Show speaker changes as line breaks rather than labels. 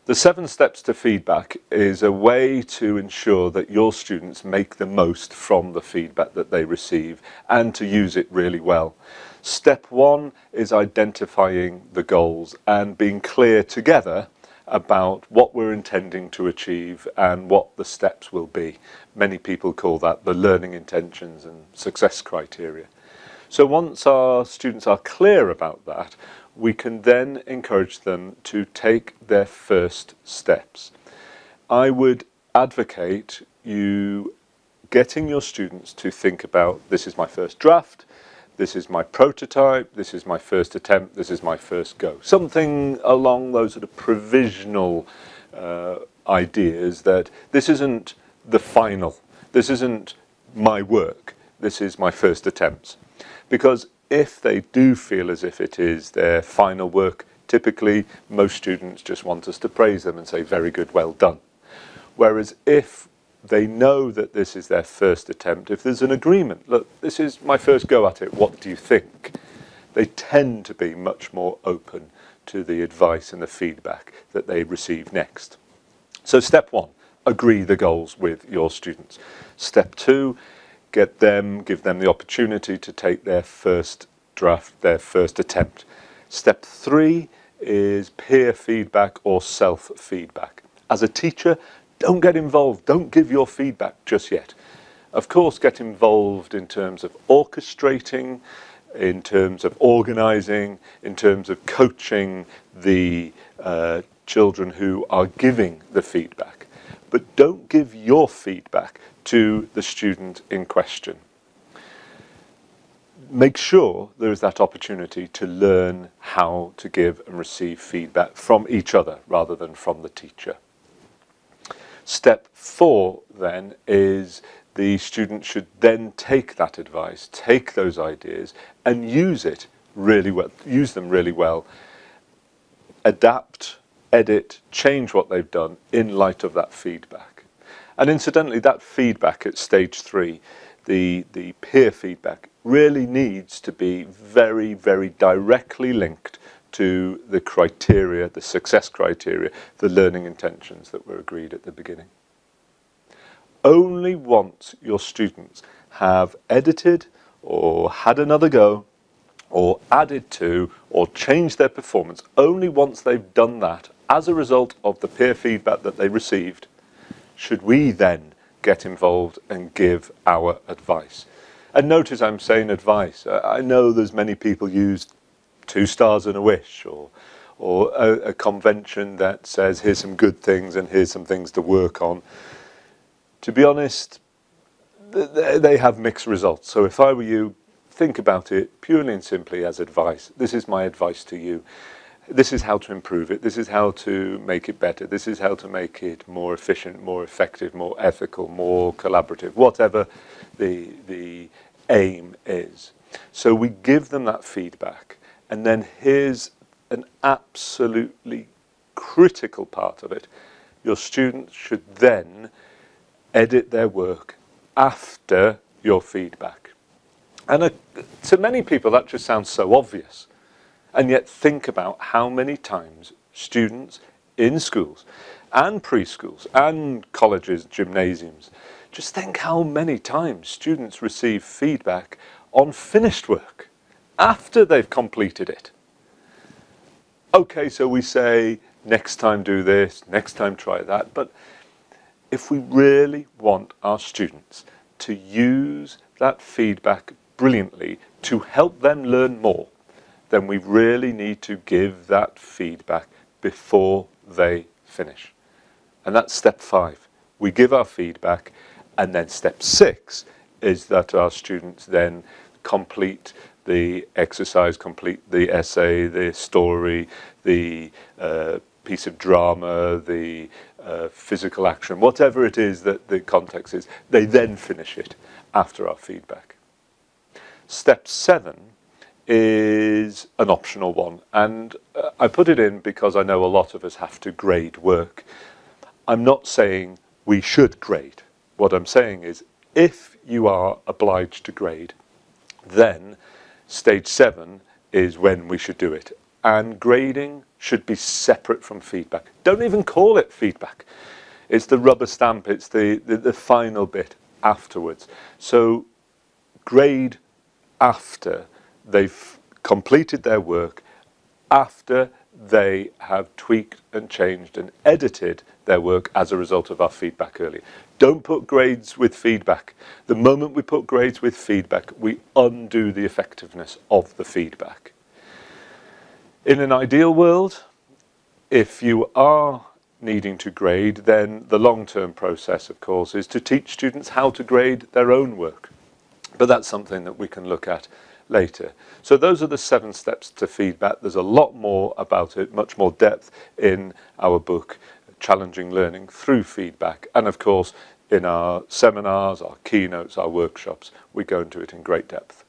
The 7 steps to feedback is a way to ensure that your students make the most from the feedback that they receive and to use it really well. Step 1 is identifying the goals and being clear together about what we're intending to achieve and what the steps will be. Many people call that the learning intentions and success criteria. So once our students are clear about that, we can then encourage them to take their first steps. I would advocate you getting your students to think about, this is my first draft, this is my prototype, this is my first attempt, this is my first go. Something along those sort of provisional ideas that this isn't the final, this isn't my work, this is my first attempts. Because if they do feel as if it is their final work, typically most students just want us to praise them and say, very good, well done. Whereas if they know that this is their first attempt, if there's an agreement, look, this is my first go at it, what do you think? They tend to be much more open to the advice and the feedback that they receive next. So step 1, agree the goals with your students. Step 2, give them the opportunity to take their first draft, their first attempt. Step 3 is peer feedback or self-feedback. As a teacher, don't get involved, don't give your feedback just yet. Of course, get involved in terms of orchestrating, in terms of organising, in terms of coaching the children who are giving the feedback. But don't give your feedback to the student in question. Make sure there is that opportunity to learn how to give and receive feedback from each other rather than from the teacher. Step 4 then is the student should then take that advice, take those ideas and use it really well, use them really well, adapt, edit, change what they've done in light of that feedback. And incidentally, that feedback at stage 3, the peer feedback, really needs to be very, very directly linked to the criteria, the success criteria, the learning intentions that were agreed at the beginning. Only once your students have edited or had another go or added to or changed their performance, only once they've done that as a result of the peer feedback that they received, should we then get involved and give our advice. And notice I'm saying advice. I know there's many people use 2 stars and a wish, or a convention that says here's some good things and here's some things to work on. To be honest, they have mixed results. So if I were you, think about it purely and simply as advice. This is my advice to you. This is how to improve it. This is how to make it better. This is how to make it more efficient, more effective, more ethical, more collaborative, whatever the aim is. So we give them that feedback. And then here's an absolutely critical part of it. Your students should then edit their work after your feedback. And to many people that just sounds so obvious. And yet think about how many times students in schools and preschools and colleges, gymnasiums, just think how many times students receive feedback on finished work after they've completed it. Okay, so we say, next time do this, next time try that, but if we really want our students to use that feedback brilliantly to help them learn more, then we really need to give that feedback before they finish. And that's step 5. We give our feedback, and then step 6 is that our students then complete the exercise, complete the essay, the story, the piece of drama, the physical action, whatever it is that the context is, they then finish it after our feedback. Step 7 is an optional one, and I put it in because I know a lot of us have to grade work. I'm not saying we should grade. What I'm saying is if you are obliged to grade, then stage 7 is when we should do it. And grading should be separate from feedback. Don't even call it feedback. It's the rubber stamp, it's the final bit afterwards. So grade after they've completed their work, after they have tweaked and changed and edited their work as a result of our feedback earlier. Don't put grades with feedback. The moment we put grades with feedback, we undo the effectiveness of the feedback. In an ideal world, if you are needing to grade, then the long-term process, of course, is to teach students how to grade their own work. But that's something that we can look at later. So those are the 7 steps to feedback. There's a lot more about it, much more depth in our book, Challenging Learning Through Feedback. And of course, in our seminars, our keynotes, our workshops, we go into it in great depth.